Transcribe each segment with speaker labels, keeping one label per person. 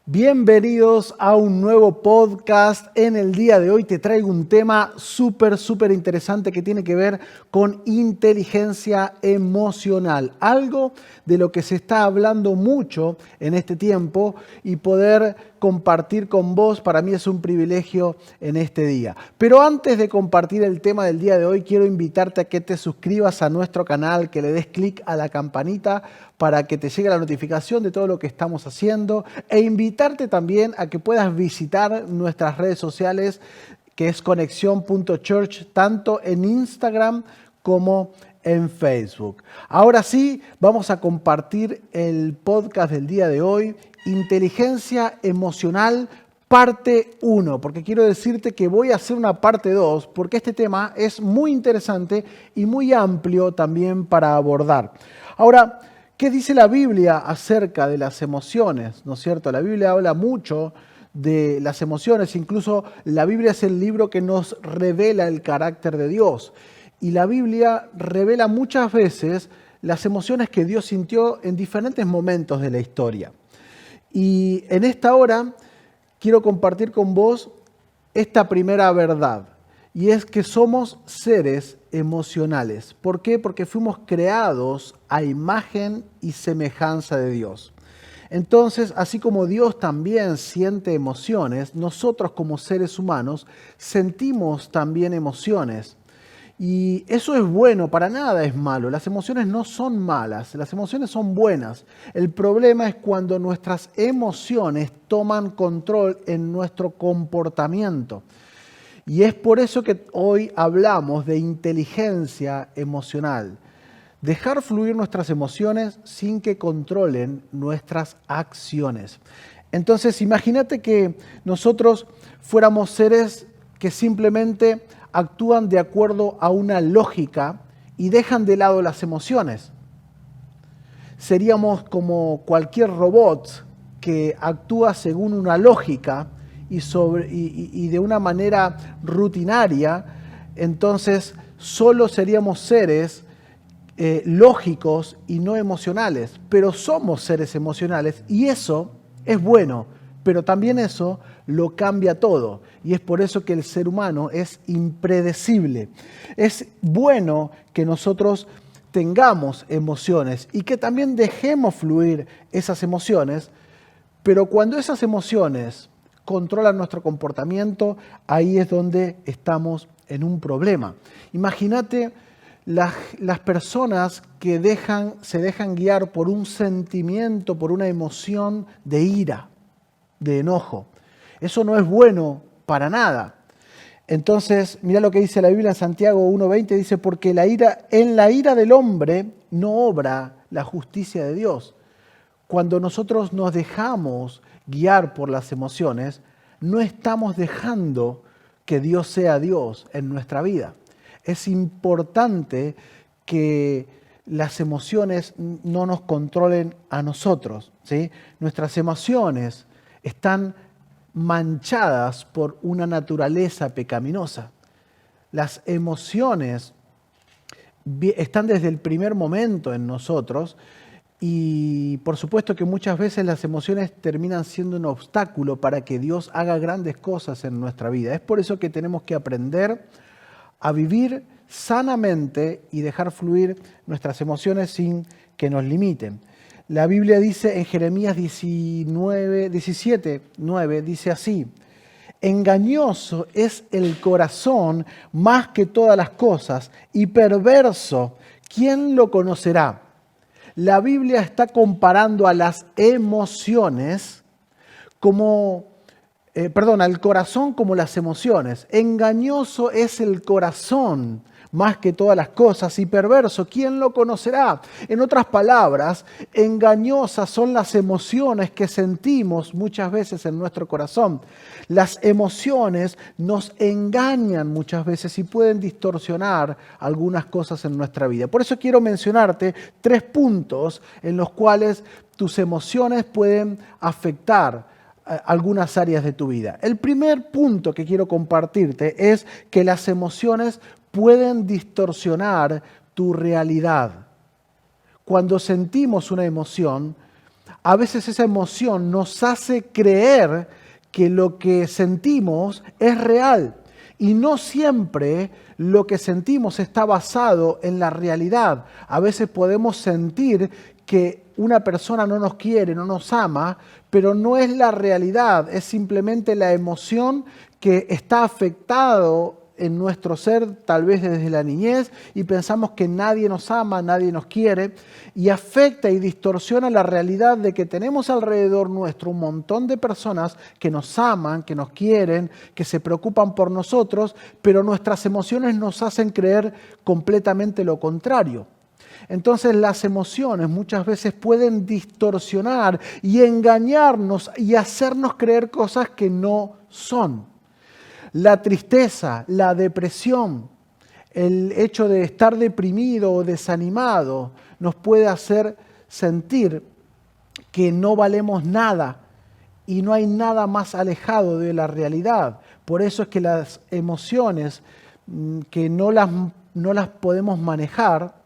Speaker 1: Bienvenidos a un nuevo podcast. En el día de hoy te traigo un tema súper interesante que tiene que ver con inteligencia emocional. Algo de lo que se está hablando mucho en este tiempo y poder compartir con vos para mí es un privilegio en este día. Pero antes de compartir el tema del día de hoy, quiero invitarte a que te suscribas a nuestro canal, que le des clic a la campanita para que te llegue la notificación de todo lo que estamos haciendo e invitarte también a que puedas visitar nuestras redes sociales, que es conexión.church, tanto en Instagram como en Facebook. Ahora sí, vamos a compartir el podcast del día de hoy, Inteligencia Emocional, parte 1, porque quiero decirte que voy a hacer una parte 2, porque este tema es muy interesante y muy amplio también para abordar. Ahora, ¿qué dice la Biblia acerca de las emociones? ¿No es cierto? La Biblia habla mucho de las emociones, incluso la Biblia es el libro que nos revela el carácter de Dios. Y la Biblia revela muchas veces las emociones que Dios sintió en diferentes momentos de la historia. Y en esta hora quiero compartir con vos esta primera verdad, y es que somos seres emocionales. ¿Por qué? Porque fuimos creados a imagen y semejanza de Dios. Entonces, así como Dios también siente emociones, nosotros como seres humanos sentimos también emociones. Y eso es bueno, para nada es malo. Las emociones no son malas, las emociones son buenas. El problema es cuando nuestras emociones toman control en nuestro comportamiento. Y es por eso que hoy hablamos de inteligencia emocional. Dejar fluir nuestras emociones sin que controlen nuestras acciones. Entonces, imagínate que nosotros fuéramos seres que simplemente actúan de acuerdo a una lógica y dejan de lado las emociones. Seríamos como cualquier robot que actúa según una lógica y de una manera rutinaria. Entonces solo seríamos seres lógicos y no emocionales, pero somos seres emocionales y eso es bueno, pero también eso lo cambia todo y es por eso que el ser humano es impredecible. Es bueno que nosotros tengamos emociones y que también dejemos fluir esas emociones, pero cuando esas emociones controlan nuestro comportamiento, ahí es donde estamos en un problema. Imagínate las personas que se dejan guiar por un sentimiento, por una emoción de ira, de enojo. Eso no es bueno para nada. Entonces, mira lo que dice la Biblia en Santiago 1:20, dice, porque en la ira del hombre no obra la justicia de Dios. Cuando nosotros nos dejamos guiar por las emociones, no estamos dejando que Dios sea Dios en nuestra vida. Es importante que las emociones no nos controlen a nosotros, ¿sí? Nuestras emociones están manchadas por una naturaleza pecaminosa. Las emociones están desde el primer momento en nosotros y por supuesto que muchas veces las emociones terminan siendo un obstáculo para que Dios haga grandes cosas en nuestra vida. Es por eso que tenemos que aprender a vivir sanamente y dejar fluir nuestras emociones sin que nos limiten. La Biblia dice en Jeremías 17:9, dice así: engañoso es el corazón más que todas las cosas y perverso, ¿quién lo conocerá? La Biblia está comparando a las emociones al corazón como las emociones. Engañoso es el corazón más que todas las cosas y perverso, ¿quién lo conocerá? En otras palabras, engañosas son las emociones que sentimos muchas veces en nuestro corazón. Las emociones nos engañan muchas veces y pueden distorsionar algunas cosas en nuestra vida. Por eso quiero mencionarte 3 puntos en los cuales tus emociones pueden afectar algunas áreas de tu vida. El primer punto que quiero compartirte es que las emociones pueden distorsionar tu realidad. Cuando sentimos una emoción, a veces esa emoción nos hace creer que lo que sentimos es real. Y no siempre lo que sentimos está basado en la realidad. A veces podemos sentir que una persona no nos quiere, no nos ama, pero no es la realidad, es simplemente la emoción que está afectado en nuestro ser, tal vez desde la niñez, y pensamos que nadie nos ama, nadie nos quiere, y afecta y distorsiona la realidad de que tenemos alrededor nuestro un montón de personas que nos aman, que nos quieren, que se preocupan por nosotros, pero nuestras emociones nos hacen creer completamente lo contrario. Entonces las emociones muchas veces pueden distorsionar y engañarnos y hacernos creer cosas que no son. La tristeza, la depresión, el hecho de estar deprimido o desanimado nos puede hacer sentir que no valemos nada y no hay nada más alejado de la realidad. Por eso es que las emociones que no las podemos manejar,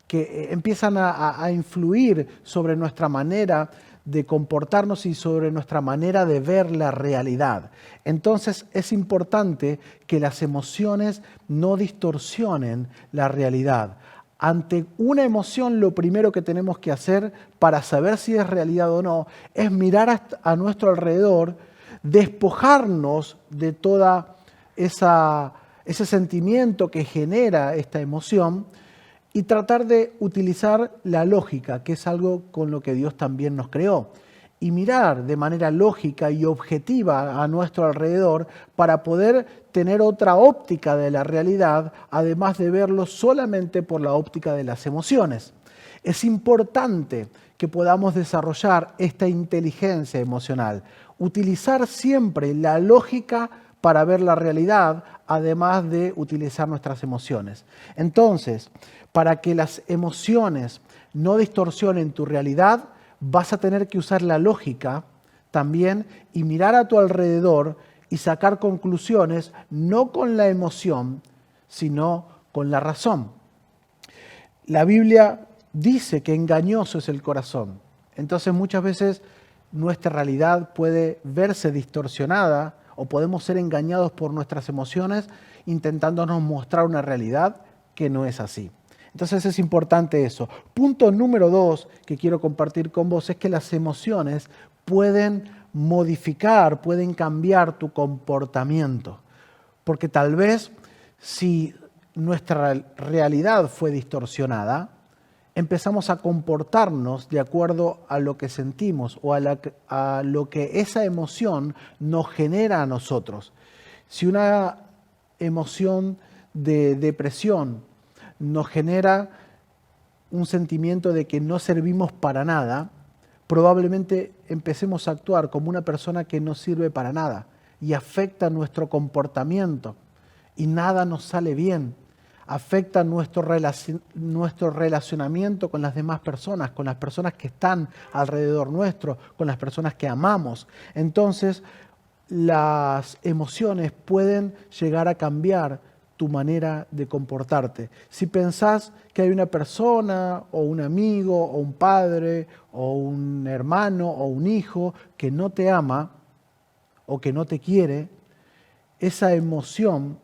Speaker 1: que empiezan a influir sobre nuestra manera de comportarnos y sobre nuestra manera de ver la realidad. Entonces es importante que las emociones no distorsionen la realidad. Ante una emoción, lo primero que tenemos que hacer para saber si es realidad o no es mirar a nuestro alrededor, despojarnos de toda ese sentimiento que genera esta emoción y tratar de utilizar la lógica, que es algo con lo que Dios también nos creó, y mirar de manera lógica y objetiva a nuestro alrededor para poder tener otra óptica de la realidad, además de verlo solamente por la óptica de las emociones. Es importante que podamos desarrollar esta inteligencia emocional, utilizar siempre la lógica para ver la realidad, además de utilizar nuestras emociones. Entonces, para que las emociones no distorsionen tu realidad, vas a tener que usar la lógica también y mirar a tu alrededor y sacar conclusiones no con la emoción, sino con la razón. La Biblia dice que engañoso es el corazón. Entonces muchas veces nuestra realidad puede verse distorsionada o podemos ser engañados por nuestras emociones intentándonos mostrar una realidad que no es así. Entonces es importante eso. Punto número 2 que quiero compartir con vos es que las emociones pueden modificar, pueden cambiar tu comportamiento. Porque tal vez si nuestra realidad fue distorsionada, empezamos a comportarnos de acuerdo a lo que sentimos o a lo que esa emoción nos genera a nosotros. Si una emoción de depresión nos genera un sentimiento de que no servimos para nada, probablemente empecemos a actuar como una persona que no sirve para nada y afecta nuestro comportamiento y nada nos sale bien. Afecta nuestro relacionamiento con las demás personas, con las personas que están alrededor nuestro, con las personas que amamos. Entonces, las emociones pueden llegar a cambiar tu manera de comportarte. Si pensás que hay una persona o un amigo o un padre o un hermano o un hijo que no te ama o que no te quiere, esa emoción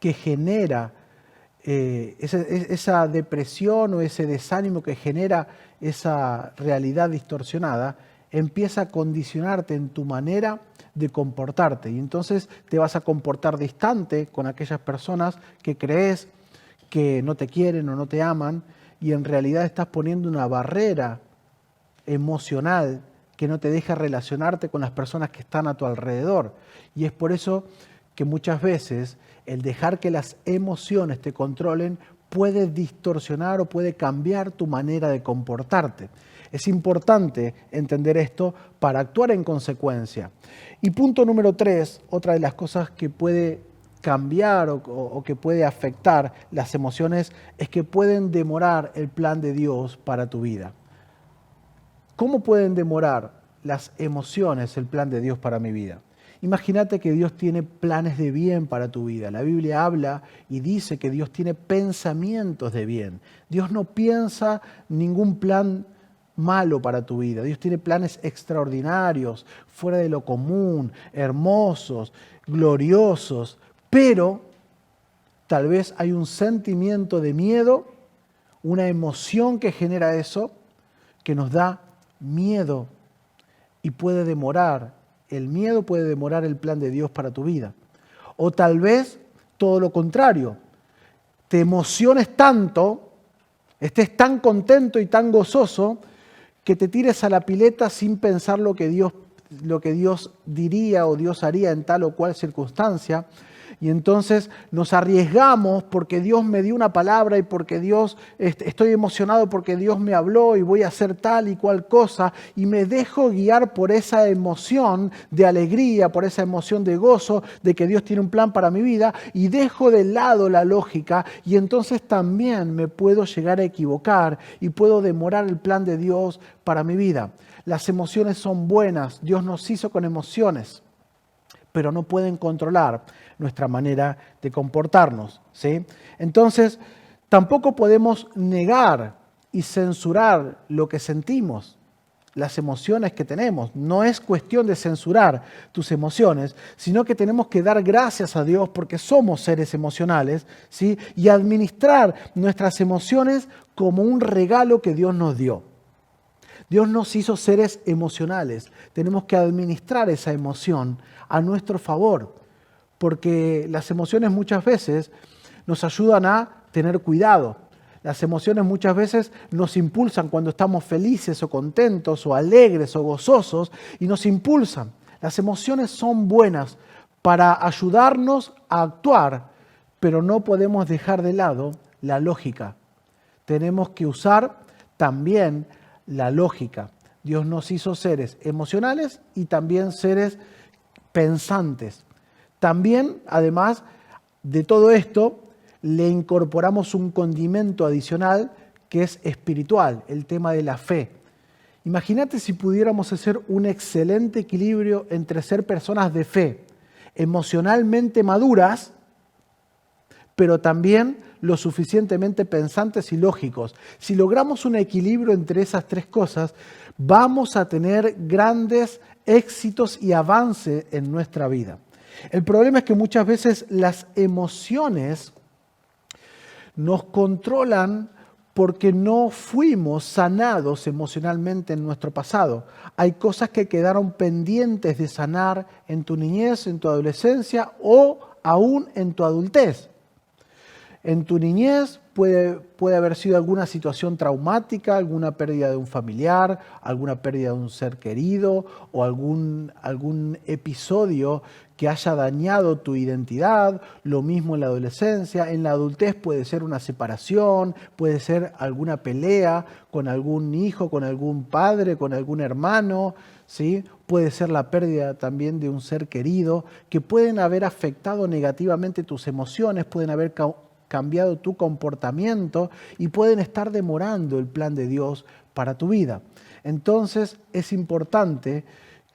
Speaker 1: que genera esa depresión o ese desánimo que genera esa realidad distorsionada, empieza a condicionarte en tu manera de comportarte. Y entonces te vas a comportar distante con aquellas personas que crees que no te quieren o no te aman, y en realidad estás poniendo una barrera emocional que no te deja relacionarte con las personas que están a tu alrededor. Y es por eso que muchas veces el dejar que las emociones te controlen puede distorsionar o puede cambiar tu manera de comportarte. Es importante entender esto para actuar en consecuencia. Y punto número 3, otra de las cosas que puede cambiar o que puede afectar las emociones es que pueden demorar el plan de Dios para tu vida. ¿Cómo pueden demorar las emociones el plan de Dios para mi vida? Imagínate que Dios tiene planes de bien para tu vida. La Biblia habla y dice que Dios tiene pensamientos de bien. Dios no piensa ningún plan malo para tu vida. Dios tiene planes extraordinarios, fuera de lo común, hermosos, gloriosos, pero tal vez hay un sentimiento de miedo, una emoción que genera eso, que nos da miedo y puede demorar. El miedo puede demorar el plan de Dios para tu vida. O tal vez todo lo contrario, te emociones tanto, estés tan contento y tan gozoso, que te tires a la pileta sin pensar lo que Dios diría o Dios haría en tal o cual circunstancia. Y entonces nos arriesgamos porque Dios me dio una palabra y porque estoy emocionado porque Dios me habló y voy a hacer tal y cual cosa, y me dejo guiar por esa emoción de alegría, por esa emoción de gozo, de que Dios tiene un plan para mi vida, y dejo de lado la lógica, y entonces también me puedo llegar a equivocar y puedo demorar el plan de Dios para mi vida. Las emociones son buenas, Dios nos hizo con emociones, pero no pueden controlar nuestra manera de comportarnos, ¿sí? Entonces, tampoco podemos negar y censurar lo que sentimos, las emociones que tenemos. No es cuestión de censurar tus emociones, sino que tenemos que dar gracias a Dios porque somos seres emocionales, ¿sí? Y administrar nuestras emociones como un regalo que Dios nos dio. Dios nos hizo seres emocionales. Tenemos que administrar esa emoción a nuestro favor, porque las emociones muchas veces nos ayudan a tener cuidado. Las emociones muchas veces nos impulsan cuando estamos felices o contentos o alegres o gozosos, y nos impulsan. Las emociones son buenas para ayudarnos a actuar, pero no podemos dejar de lado la lógica. Tenemos que usar también la lógica. Dios nos hizo seres emocionales y también seres pensantes. También, además de todo esto, le incorporamos un condimento adicional que es espiritual, el tema de la fe. Imagínate si pudiéramos hacer un excelente equilibrio entre ser personas de fe, emocionalmente maduras, pero también lo suficientemente pensantes y lógicos. Si logramos un equilibrio entre esas tres cosas, vamos a tener grandes éxitos y avance en nuestra vida. El problema es que muchas veces las emociones nos controlan porque no fuimos sanados emocionalmente en nuestro pasado. Hay cosas que quedaron pendientes de sanar en tu niñez, en tu adolescencia o aún en tu adultez. En tu niñez puede haber sido alguna situación traumática, alguna pérdida de un familiar, alguna pérdida de un ser querido o algún episodio que haya dañado tu identidad. Lo mismo en la adolescencia. En la adultez puede ser una separación, puede ser alguna pelea con algún hijo, con algún padre, con algún hermano, ¿sí? Puede ser la pérdida también de un ser querido, que pueden haber afectado negativamente tus emociones, pueden haber cambiado tu comportamiento y pueden estar demorando el plan de Dios para tu vida. Entonces es importante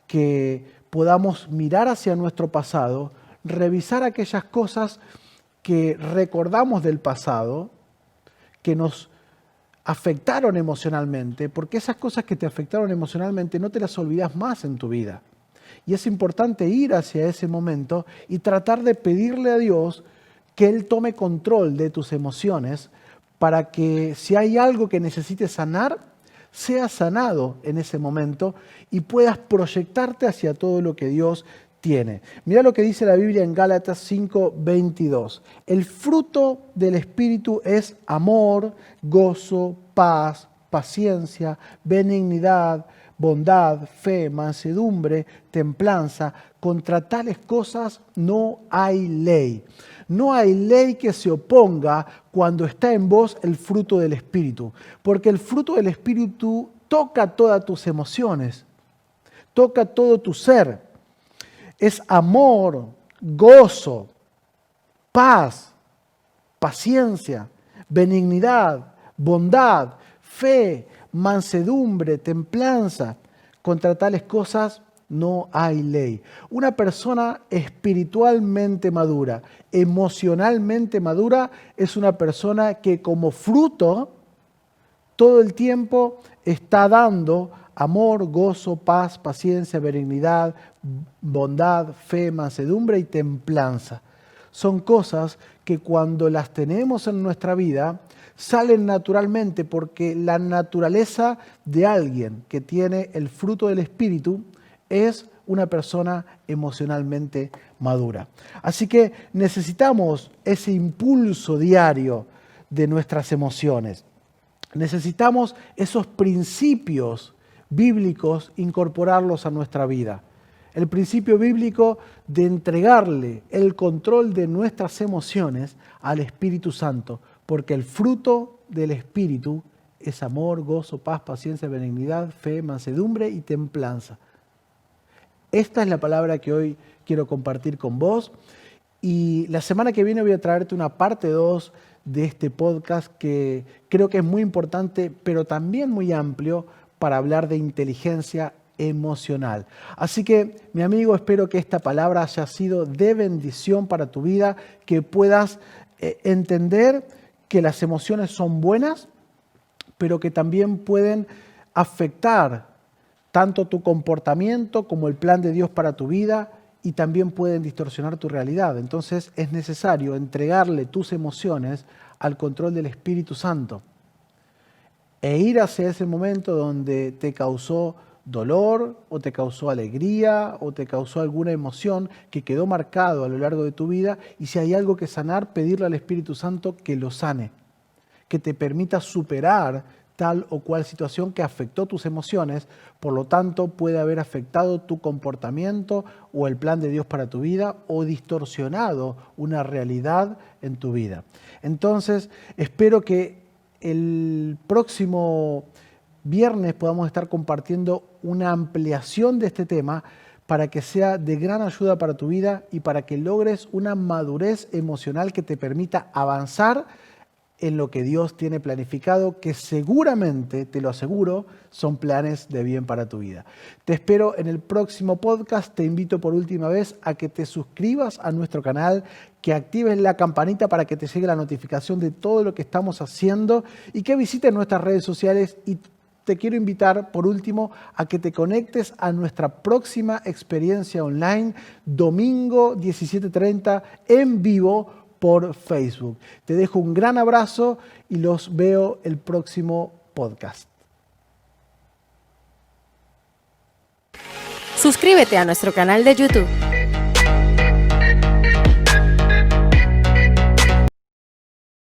Speaker 1: que podamos mirar hacia nuestro pasado, revisar aquellas cosas que recordamos del pasado, que nos afectaron emocionalmente, porque esas cosas que te afectaron emocionalmente no te las olvidas más en tu vida. Y es importante ir hacia ese momento y tratar de pedirle a Dios que Él tome control de tus emociones para que si hay algo que necesites sanar, sea sanado en ese momento y puedas proyectarte hacia todo lo que Dios tiene. Mira lo que dice la Biblia en Gálatas 5:22. El fruto del Espíritu es amor, gozo, paz, paciencia, benignidad, bondad, fe, mansedumbre, templanza. Contra tales cosas no hay ley. No hay ley que se oponga cuando está en vos el fruto del Espíritu, porque el fruto del Espíritu toca todas tus emociones, toca todo tu ser. Es amor, gozo, paz, paciencia, benignidad, bondad, fe, mansedumbre, templanza. Contra tales cosas no hay ley. Una persona espiritualmente madura, emocionalmente madura, es una persona que como fruto todo el tiempo está dando amor, gozo, paz, paciencia, benignidad, bondad, fe, mansedumbre y templanza. Son cosas que cuando las tenemos en nuestra vida salen naturalmente, porque la naturaleza de alguien que tiene el fruto del Espíritu es una persona emocionalmente madura. Así que necesitamos ese impulso diario de nuestras emociones. Necesitamos esos principios bíblicos incorporarlos a nuestra vida. El principio bíblico de entregarle el control de nuestras emociones al Espíritu Santo, porque el fruto del Espíritu es amor, gozo, paz, paciencia, benignidad, fe, mansedumbre y templanza. Esta es la palabra que hoy quiero compartir con vos, y la semana que viene voy a traerte una parte 2 de este podcast que creo que es muy importante, pero también muy amplio para hablar de inteligencia emocional. Así que, mi amigo, espero que esta palabra haya sido de bendición para tu vida, que puedas entender que las emociones son buenas, pero que también pueden afectar tanto tu comportamiento como el plan de Dios para tu vida, y también pueden distorsionar tu realidad. Entonces es necesario entregarle tus emociones al control del Espíritu Santo e ir hacia ese momento donde te causó dolor o te causó alegría o te causó alguna emoción que quedó marcado a lo largo de tu vida, y si hay algo que sanar, pedirle al Espíritu Santo que lo sane, que te permita superar tal o cual situación que afectó tus emociones, por lo tanto puede haber afectado tu comportamiento o el plan de Dios para tu vida, o distorsionado una realidad en tu vida. Entonces, espero que el próximo viernes podamos estar compartiendo una ampliación de este tema para que sea de gran ayuda para tu vida y para que logres una madurez emocional que te permita avanzar en lo que Dios tiene planificado, que seguramente, te lo aseguro, son planes de bien para tu vida. Te espero en el próximo podcast. Te invito por última vez a que te suscribas a nuestro canal, que actives la campanita para que te llegue la notificación de todo lo que estamos haciendo, y que visites nuestras redes sociales. Y te quiero invitar, por último, a que te conectes a nuestra próxima experiencia online, domingo 17:30, en vivo, por Facebook. Te dejo un gran abrazo y los veo el próximo podcast.
Speaker 2: Suscríbete a nuestro canal de YouTube